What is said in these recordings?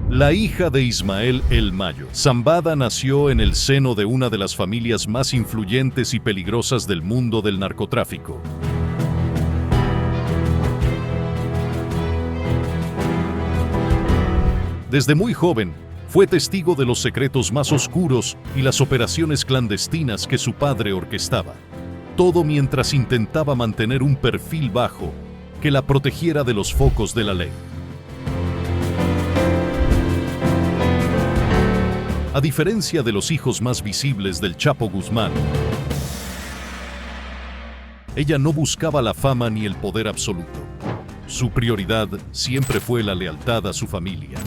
La hija de Ismael el Mayo, Zambada, nació en el seno de una de las familias más influyentes y peligrosas del mundo del narcotráfico. Desde muy joven, fue testigo de los secretos más oscuros y las operaciones clandestinas que su padre orquestaba. Todo mientras intentaba mantener un perfil bajo que la protegiera de los focos de la ley. A diferencia de los hijos más visibles del Chapo Guzmán, ella no buscaba la fama ni el poder absoluto. Su prioridad siempre fue la lealtad a su familia.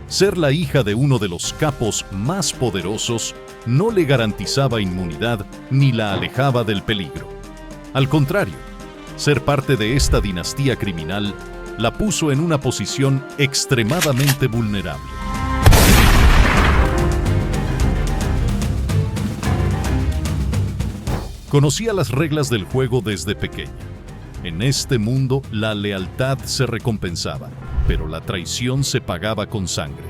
Ser la hija de uno de los capos más poderosos no le garantizaba inmunidad ni la alejaba del peligro. Al contrario, ser parte de esta dinastía criminal la puso en una posición extremadamente vulnerable. Conocía las reglas del juego desde pequeña. En este mundo, la lealtad se recompensaba, pero la traición se pagaba con sangre.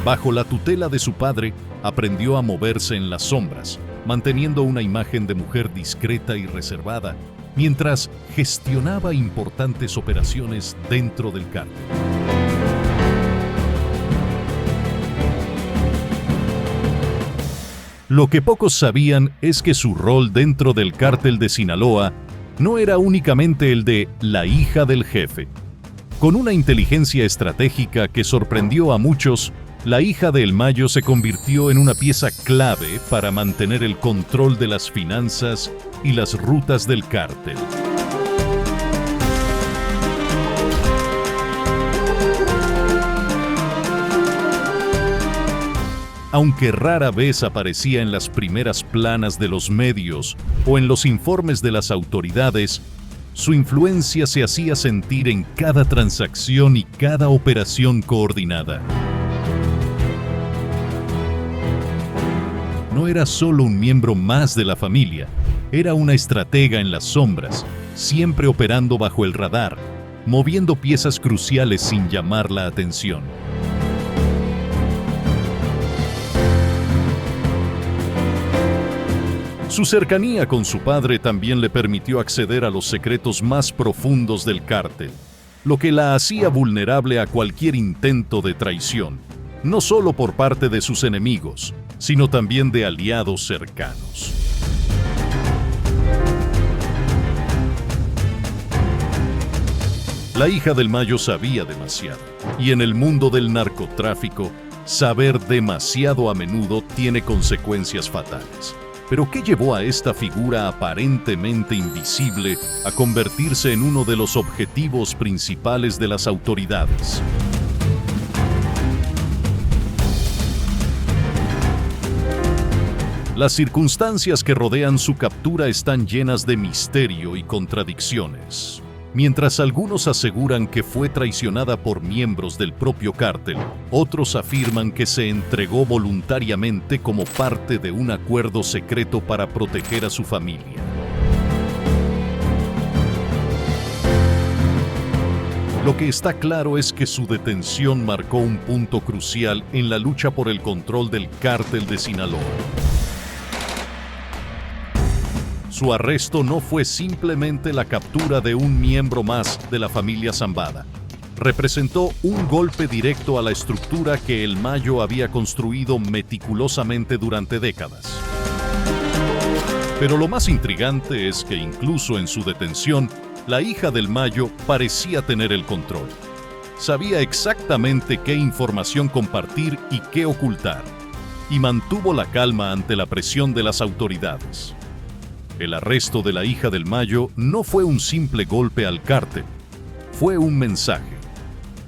Bajo la tutela de su padre, aprendió a moverse en las sombras, manteniendo una imagen de mujer discreta y reservada, mientras gestionaba importantes operaciones dentro del cártel. Lo que pocos sabían es que su rol dentro del cártel de Sinaloa no era únicamente el de la hija del jefe. Con una inteligencia estratégica que sorprendió a muchos, la hija de El Mayo se convirtió en una pieza clave para mantener el control de las finanzas y las rutas del cártel. Aunque rara vez aparecía en las primeras planas de los medios o en los informes de las autoridades, su influencia se hacía sentir en cada transacción y cada operación coordinada. No era solo un miembro más de la familia, era una estratega en las sombras, siempre operando bajo el radar, moviendo piezas cruciales sin llamar la atención. Su cercanía con su padre también le permitió acceder a los secretos más profundos del cártel, lo que la hacía vulnerable a cualquier intento de traición, no solo por parte de sus enemigos, sino también de aliados cercanos. La hija del Mayo sabía demasiado, y en el mundo del narcotráfico, saber demasiado a menudo tiene consecuencias fatales. Pero ¿qué llevó a esta figura aparentemente invisible a convertirse en uno de los objetivos principales de las autoridades? Las circunstancias que rodean su captura están llenas de misterio y contradicciones. Mientras algunos aseguran que fue traicionada por miembros del propio cártel, otros afirman que se entregó voluntariamente como parte de un acuerdo secreto para proteger a su familia. Lo que está claro es que su detención marcó un punto crucial en la lucha por el control del cártel de Sinaloa. Su arresto no fue simplemente la captura de un miembro más de la familia Zambada. Representó un golpe directo a la estructura que El Mayo había construido meticulosamente durante décadas. Pero lo más intrigante es que incluso en su detención, la hija del Mayo parecía tener el control. Sabía exactamente qué información compartir y qué ocultar, y mantuvo la calma ante la presión de las autoridades. El arresto de la hija del Mayo no fue un simple golpe al cártel, fue un mensaje,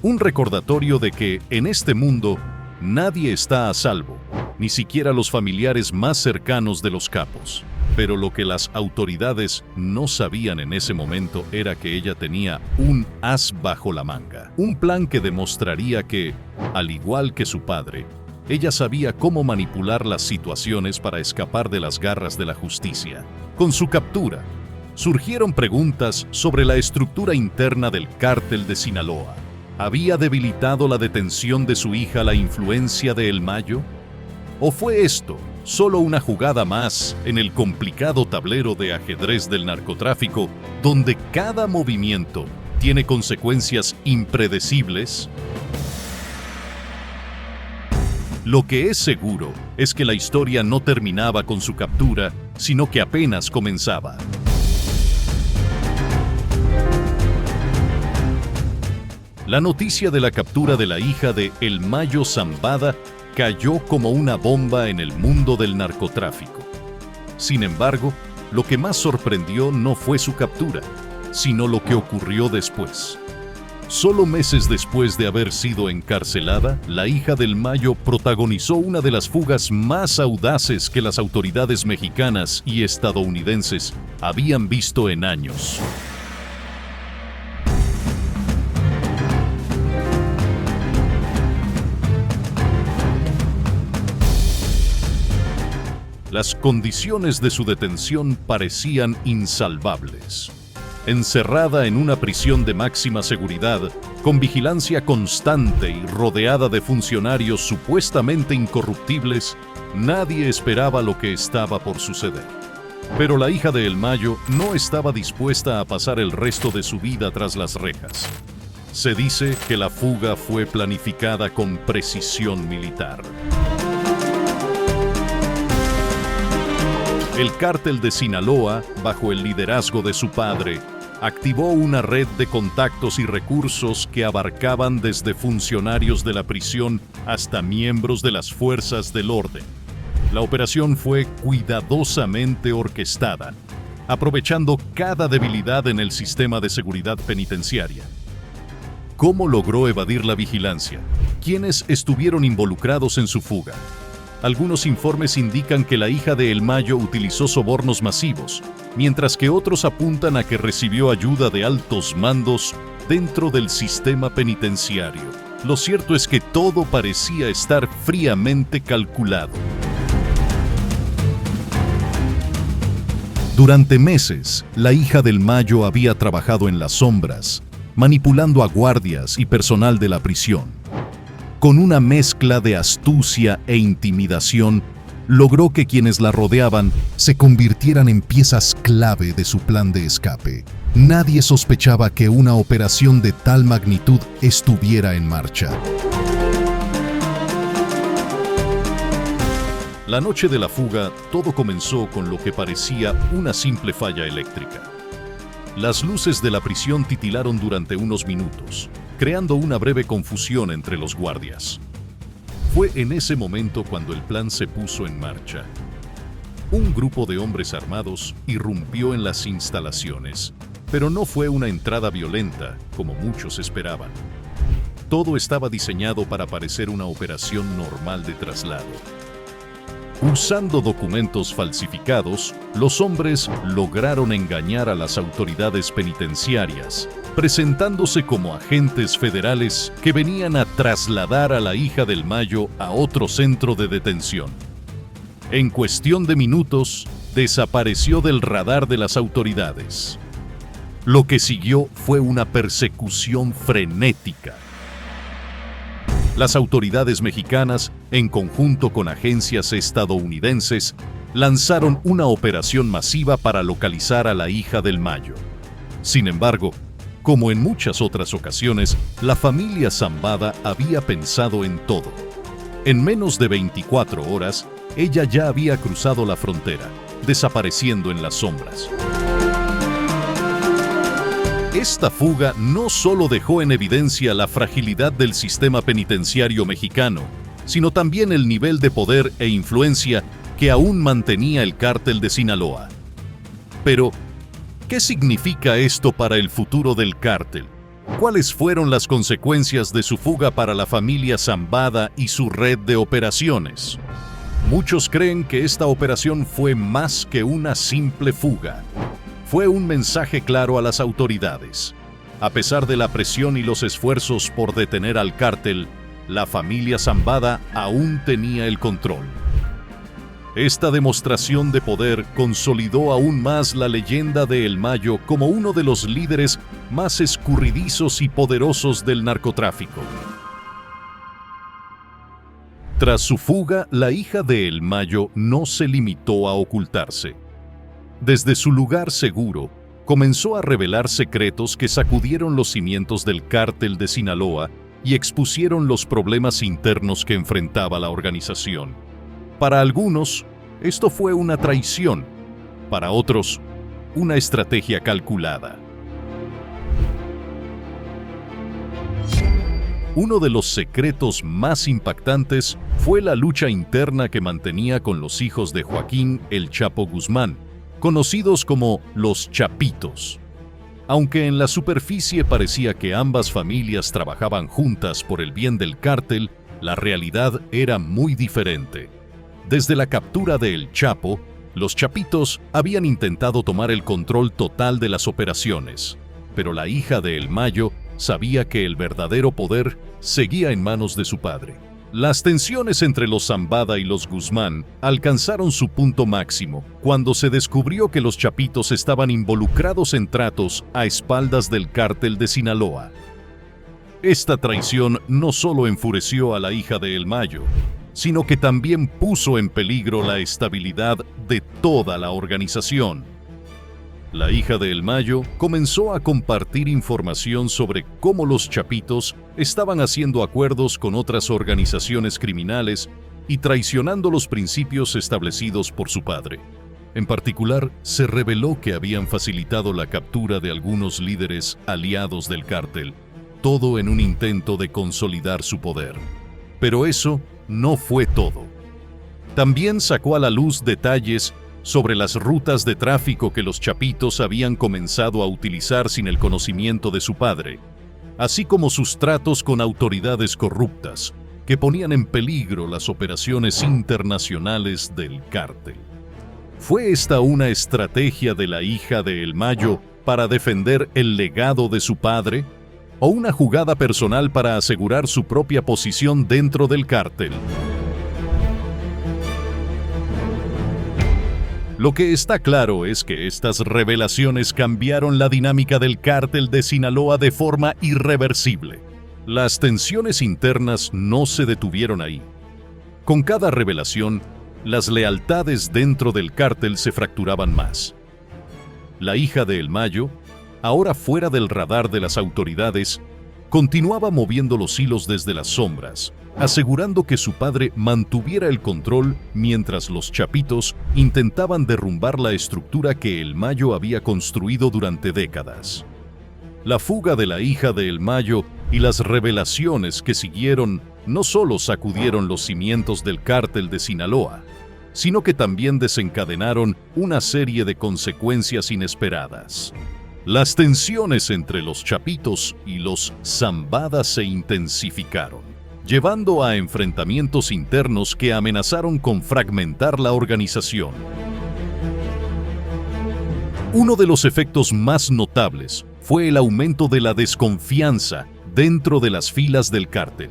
un recordatorio de que en este mundo nadie está a salvo, ni siquiera los familiares más cercanos de los capos. Pero lo que las autoridades no sabían en ese momento era que ella tenía un as bajo la manga, un plan que demostraría que, al igual que su padre, Ella sabía cómo manipular las situaciones para escapar de las garras de la justicia. Con su captura, surgieron preguntas sobre la estructura interna del cártel de Sinaloa. ¿Había debilitado la detención de su hija la influencia de El Mayo? ¿O fue esto solo una jugada más en el complicado tablero de ajedrez del narcotráfico, donde cada movimiento tiene consecuencias impredecibles? Lo que es seguro es que la historia no terminaba con su captura, sino que apenas comenzaba. La noticia de la captura de la hija de El Mayo Zambada cayó como una bomba en el mundo del narcotráfico. Sin embargo, lo que más sorprendió no fue su captura, sino lo que ocurrió después. Solo meses después de haber sido encarcelada, la hija del Mayo protagonizó una de las fugas más audaces que las autoridades mexicanas y estadounidenses habían visto en años. Las condiciones de su detención parecían insalvables. Encerrada en una prisión de máxima seguridad, con vigilancia constante y rodeada de funcionarios supuestamente incorruptibles, nadie esperaba lo que estaba por suceder. Pero la hija de El Mayo no estaba dispuesta a pasar el resto de su vida tras las rejas. Se dice que la fuga fue planificada con precisión militar. El cártel de Sinaloa, bajo el liderazgo de su padre, activó una red de contactos y recursos que abarcaban desde funcionarios de la prisión hasta miembros de las fuerzas del orden. La operación fue cuidadosamente orquestada, aprovechando cada debilidad en el sistema de seguridad penitenciaria. ¿Cómo logró evadir la vigilancia? ¿Quiénes estuvieron involucrados en su fuga? Algunos informes indican que la hija de El Mayo utilizó sobornos masivos, mientras que otros apuntan a que recibió ayuda de altos mandos dentro del sistema penitenciario. Lo cierto es que todo parecía estar fríamente calculado. Durante meses, la hija del Mayo había trabajado en las sombras, manipulando a guardias y personal de la prisión. Con una mezcla de astucia e intimidación, logró que quienes la rodeaban se convirtieran en piezas clave de su plan de escape. Nadie sospechaba que una operación de tal magnitud estuviera en marcha. La noche de la fuga, todo comenzó con lo que parecía una simple falla eléctrica. Las luces de la prisión titilaron durante unos minutos, creando una breve confusión entre los guardias. Fue en ese momento cuando el plan se puso en marcha. Un grupo de hombres armados irrumpió en las instalaciones, pero no fue una entrada violenta, como muchos esperaban. Todo estaba diseñado para parecer una operación normal de traslado. Usando documentos falsificados, los hombres lograron engañar a las autoridades penitenciarias, presentándose como agentes federales que venían a trasladar a la hija del Mayo a otro centro de detención. En cuestión de minutos, desapareció del radar de las autoridades. Lo que siguió fue una persecución frenética. Las autoridades mexicanas, en conjunto con agencias estadounidenses, lanzaron una operación masiva para localizar a la hija del Mayo. Sin embargo, como en muchas otras ocasiones, la familia Zambada había pensado en todo. En menos de 24 horas, ella ya había cruzado la frontera, desapareciendo en las sombras. Esta fuga no solo dejó en evidencia la fragilidad del sistema penitenciario mexicano, sino también el nivel de poder e influencia que aún mantenía el cártel de Sinaloa. Pero, ¿qué significa esto para el futuro del cártel? ¿Cuáles fueron las consecuencias de su fuga para la familia Zambada y su red de operaciones? Muchos creen que esta operación fue más que una simple fuga. Fue un mensaje claro a las autoridades. A pesar de la presión y los esfuerzos por detener al cártel, la familia Zambada aún tenía el control. Esta demostración de poder consolidó aún más la leyenda de El Mayo como uno de los líderes más escurridizos y poderosos del narcotráfico. Tras su fuga, la hija de El Mayo no se limitó a ocultarse. Desde su lugar seguro, comenzó a revelar secretos que sacudieron los cimientos del cártel de Sinaloa y expusieron los problemas internos que enfrentaba la organización. Para algunos, esto fue una traición. Para otros, una estrategia calculada. Uno de los secretos más impactantes fue la lucha interna que mantenía con los hijos de Joaquín El Chapo Guzmán, conocidos como los Chapitos. Aunque en la superficie parecía que ambas familias trabajaban juntas por el bien del cártel, la realidad era muy diferente. Desde la captura de El Chapo, los Chapitos habían intentado tomar el control total de las operaciones, pero la hija de El Mayo sabía que el verdadero poder seguía en manos de su padre. Las tensiones entre los Zambada y los Guzmán alcanzaron su punto máximo cuando se descubrió que los Chapitos estaban involucrados en tratos a espaldas del cártel de Sinaloa. Esta traición no solo enfureció a la hija de El Mayo, sino que también puso en peligro la estabilidad de toda la organización. La hija de El Mayo comenzó a compartir información sobre cómo los Chapitos estaban haciendo acuerdos con otras organizaciones criminales y traicionando los principios establecidos por su padre. En particular, se reveló que habían facilitado la captura de algunos líderes aliados del cártel, todo en un intento de consolidar su poder. Pero eso no fue todo. También sacó a la luz detalles sobre las rutas de tráfico que los Chapitos habían comenzado a utilizar sin el conocimiento de su padre, así como sus tratos con autoridades corruptas que ponían en peligro las operaciones internacionales del cártel. ¿Fue esta una estrategia de la hija de El Mayo para defender el legado de su padre? ¿O una jugada personal para asegurar su propia posición dentro del cártel? Lo que está claro es que estas revelaciones cambiaron la dinámica del cártel de Sinaloa de forma irreversible. Las tensiones internas no se detuvieron ahí. Con cada revelación, las lealtades dentro del cártel se fracturaban más. La hija de El Mayo, ahora fuera del radar de las autoridades, continuaba moviendo los hilos desde las sombras, asegurando que su padre mantuviera el control mientras los Chapitos intentaban derrumbar la estructura que El Mayo había construido durante décadas. La fuga de la hija de El Mayo y las revelaciones que siguieron no solo sacudieron los cimientos del cártel de Sinaloa, sino que también desencadenaron una serie de consecuencias inesperadas. Las tensiones entre los Chapitos y los Zambada se intensificaron, llevando a enfrentamientos internos que amenazaron con fragmentar la organización. Uno de los efectos más notables fue el aumento de la desconfianza dentro de las filas del cártel.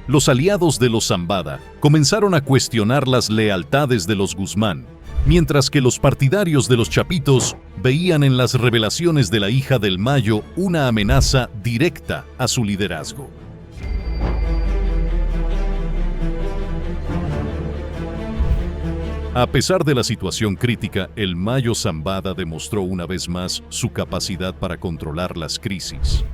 Los aliados de los Zambada comenzaron a cuestionar las lealtades de los Guzmán, mientras que los partidarios de los Chapitos veían en las revelaciones de la hija del Mayo una amenaza directa a su liderazgo. A pesar de la situación crítica, el Mayo Zambada demostró una vez más su capacidad para controlar las crisis.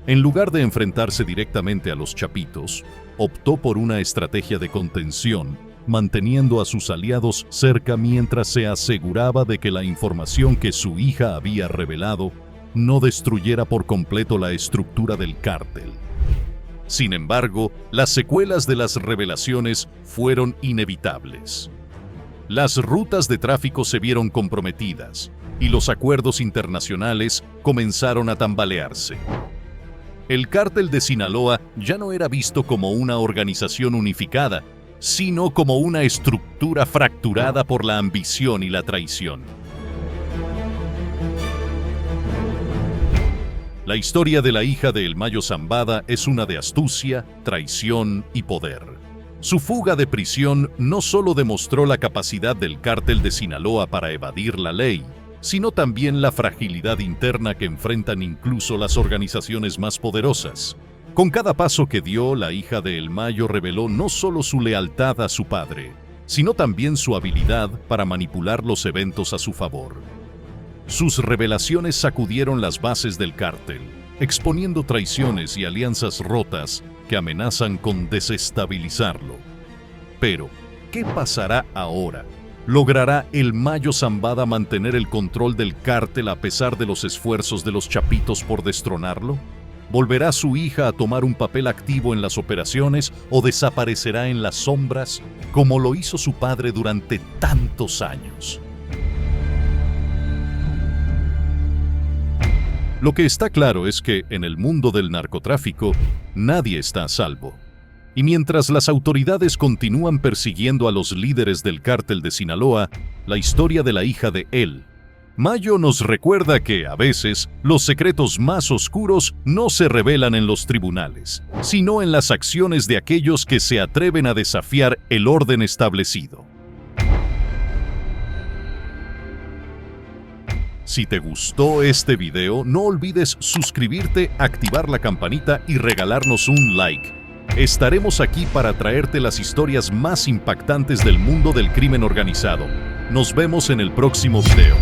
En lugar de enfrentarse directamente a los Chapitos, optó por una estrategia de contención, manteniendo a sus aliados cerca mientras se aseguraba de que la información que su hija había revelado no destruyera por completo la estructura del cártel. Sin embargo, las secuelas de las revelaciones fueron inevitables. Las rutas de tráfico se vieron comprometidas y los acuerdos internacionales comenzaron a tambalearse. El cártel de Sinaloa ya no era visto como una organización unificada, sino como una estructura fracturada por la ambición y la traición. La historia de la hija de El Mayo Zambada es una de astucia, traición y poder. Su fuga de prisión no solo demostró la capacidad del cártel de Sinaloa para evadir la ley, sino también la fragilidad interna que enfrentan incluso las organizaciones más poderosas. Con cada paso que dio, la hija de El Mayo reveló no solo su lealtad a su padre, sino también su habilidad para manipular los eventos a su favor. Sus revelaciones sacudieron las bases del cártel, exponiendo traiciones y alianzas rotas que amenazan con desestabilizarlo. Pero, ¿qué pasará ahora? ¿Logrará El Mayo Zambada mantener el control del cártel a pesar de los esfuerzos de los chapitos por destronarlo? ¿Volverá su hija a tomar un papel activo en las operaciones o desaparecerá en las sombras como lo hizo su padre durante tantos años? Lo que está claro es que en el mundo del narcotráfico nadie está a salvo. Y mientras las autoridades continúan persiguiendo a los líderes del cártel de Sinaloa, la historia de la hija de El Mayo nos recuerda que, a veces, los secretos más oscuros no se revelan en los tribunales, sino en las acciones de aquellos que se atreven a desafiar el orden establecido. Si te gustó este video, no olvides suscribirte, activar la campanita y regalarnos un like. Estaremos aquí para traerte las historias más impactantes del mundo del crimen organizado. Nos vemos en el próximo video.